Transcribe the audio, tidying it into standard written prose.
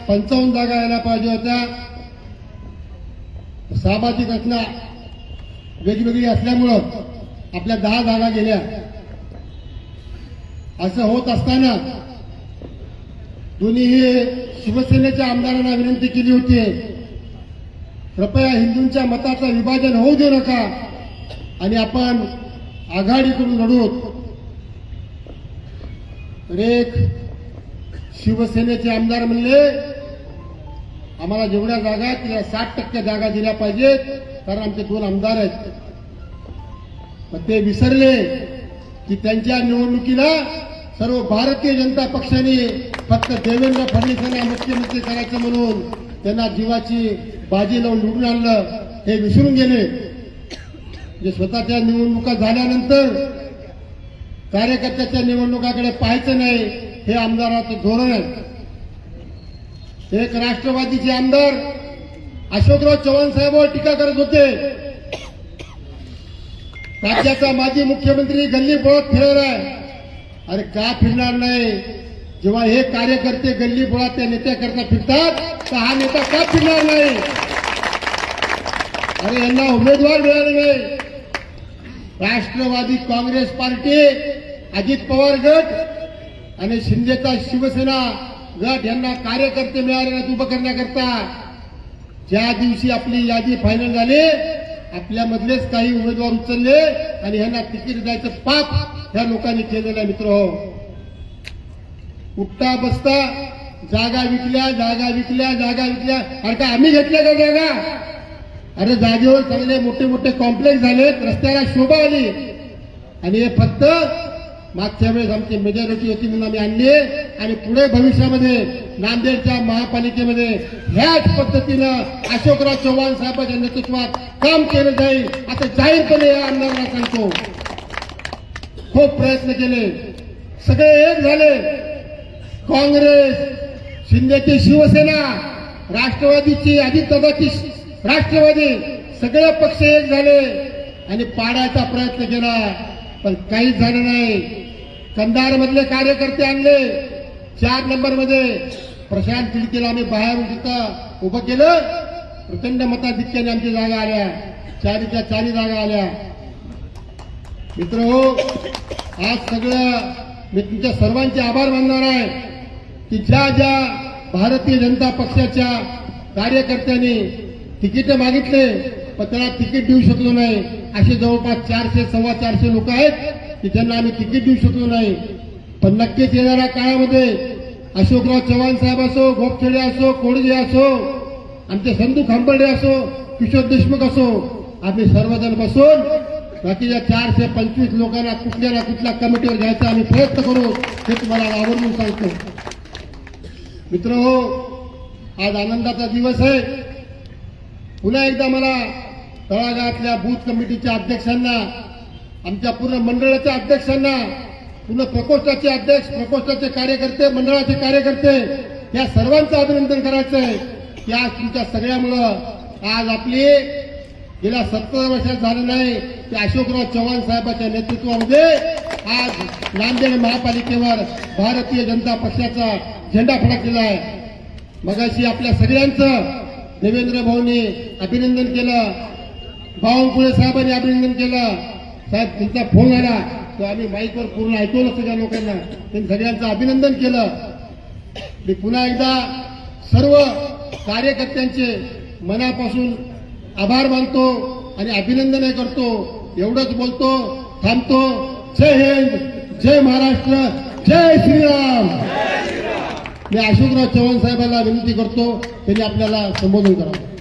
55 जागा यायला पाहिजे होत्या। सामाजिक घटना वेगवेगळी असल्यामुळं आपल्या 10 जागा गेल्या। असं होत असताना दोन्ही शिवसेनेच्या आमदारांना विनंती केली होती, कृपया हिंदूंच्या मताचं विभाजन होऊ देऊ नका आणि आपण आघाडी करून लढू। तर एक शिवसेनेचे आमदार म्हणले, आम्हाला जेवढ्या जागा आहेत त्या 60% जागा दिल्या पाहिजेत, कारण आमचे 2 आमदार आहेत। पण ते विसरले की त्यांच्या निवडणुकीला सर्व भारतीय जनता पक्षाने फक्त देवेंद्र फडणवीसांना मुख्यमंत्री करायचं म्हणून त्यांना जीवाची बाजी लावून निवडून आणलं, हे विसरून गेले। जे स्वतःच्या निवडणुका झाल्यानंतर कार्यकर्त्याच्या निवडणुकाकडे पाहायचं नाही, हे आमदाराचं धोरण आहे। एक राष्ट्रवादीचे आमदार अशोकराव चव्हाण साहेबांवर टीका करत होते, राज्याचा माजी मुख्यमंत्री गल्ली बोळात फिरणार आहे। अरे का फिरणार नाही? जेव्हा हे कार्यकर्ते गल्ली बोळात त्या नेत्याकरता फिरतात तर हा नेता का फिरणार नाही? अरे यांना उमेदवार मिळाले नाही। राष्ट्रवादी काँग्रेस पार्टी, अजित पवार गट आणि शिंदेचा शिवसेना गट यांना कार्यकर्ते मिळाले नाहीत उभं करण्याकरता। ज्या दिवशी आपली यादी फायनल झाली, आपल्यामधलेच काही उमेदवार उचलले आणि यांना तिकीट द्यायचं पाप ह्या लोकांनी केलेलं आहे। मित्र, उठता बसता जागा विकल्या, जागा विकल्या, जागा विकल्या। अरे का आम्ही घेतल्या का जागा? अरे जागेवर चांगले मोठे मोठे कॉम्प्लेक्स झालेत, रस्त्याला शोभा आली आणि हे फक्त मागच्या वेळेस आमची मेजॉरिटी होती म्हणून आम्ही आणले आणि पुढे भविष्यामध्ये नांदेडच्या महापालिकेमध्ये ह्याच पद्धतीनं अशोकराव चव्हाण साहेबांच्या नेतृत्वात काम केलं जाईल असं जाहीरपणे या आमदारांना सांगतो। खूप प्रयत्न केले, सगळे एक झाले। काँग्रेस, शिंदेची शिवसेना, राष्ट्रवादीची अजितदादाची राष्ट्रवादी, सगळे पक्ष एक झाले आणि पाडायचा प्रयत्न केला, पण काहीच झालं नाही। कंधार मधले कार्यकर्ते आणले, 4 नंबरमध्ये प्रशांत खिडकीला आम्ही बाहेरून तिथं उभं केलं, प्रचंड मताधिक्याने आमची जागा आल्या, 4च्या 4 जागा आल्या। मित्र हो, आज सगळं मी तुमच्या सर्वांचे आभार मानणार आहे की ज्या ज्या भारतीय जनता पक्षाच्या कार्यकर्त्यांनी तिकीट मागितले पण त्याला तिकीट देऊ शकलो नाही, असे जवळपास 400 सव्वा 400 लोक आहेत की ज्यांना आम्ही तिकीट देऊ शकलो नाही। पण नक्कीच येणाऱ्या काळामध्ये अशोकराव चव्हाण साहेब असो, गोपछडे असो, कोडगे असो, आमचे संतू खांबर्डे असो, किशोर देशमुख असो, आम्ही सर्वजण बसून बाकीच्या 425 लोकांना कुठल्या ना कुठल्या कमिटीवर घ्यायचा आम्ही प्रयत्न करू, हे तुम्हाला आवर्जून सांगतो। मित्र हो, आज आनंदाचा दिवस आहे। पुन्हा एकदा मला तळागाळातल्या बूथ कमिटीच्या अध्यक्षांना, आमच्या पूर्ण मंडळाच्या अध्यक्षांना, पूर्ण प्रकोष्ठाचे अध्यक्ष, प्रकोष्ठाचे कार्यकर्ते, मंडळाचे कार्यकर्ते, या सर्वांचं अभिनंदन करायचं आहे की आज तुमच्या सगळ्यामुळं आज आपली गेल्या 70 वर्षात झालं नाही की अशोकराव चव्हाण साहेबांच्या नेतृत्वामध्ये आज नांदेड महापालिकेवर भारतीय जनता पक्षाचा झेंडा फडकलेला आहे। मगाशी आपल्या सगळ्यांचं देवेंद्र भाऊंनी अभिनंदन केलं, बावनकुळे साहेबांनी अभिनंदन केलं। साहेब तुमचा फोन आला तो आम्ही माईकवर पूर्ण ऐकवलं सगळ्या लोकांना, त्यांनी सगळ्यांचं अभिनंदन केलं। मी पुन्हा एकदा सर्व कार्यकर्त्यांचे मनापासून आभार मानतो आणि अभिनंदनही करतो। एवढंच बोलतो, थांबतो। जय हिंद, जय महाराष्ट्र, जय श्रीराम। मी अशोकराव चव्हाण साहेबांना विनंती करतो त्यांनी आपल्याला संबोधन करावं।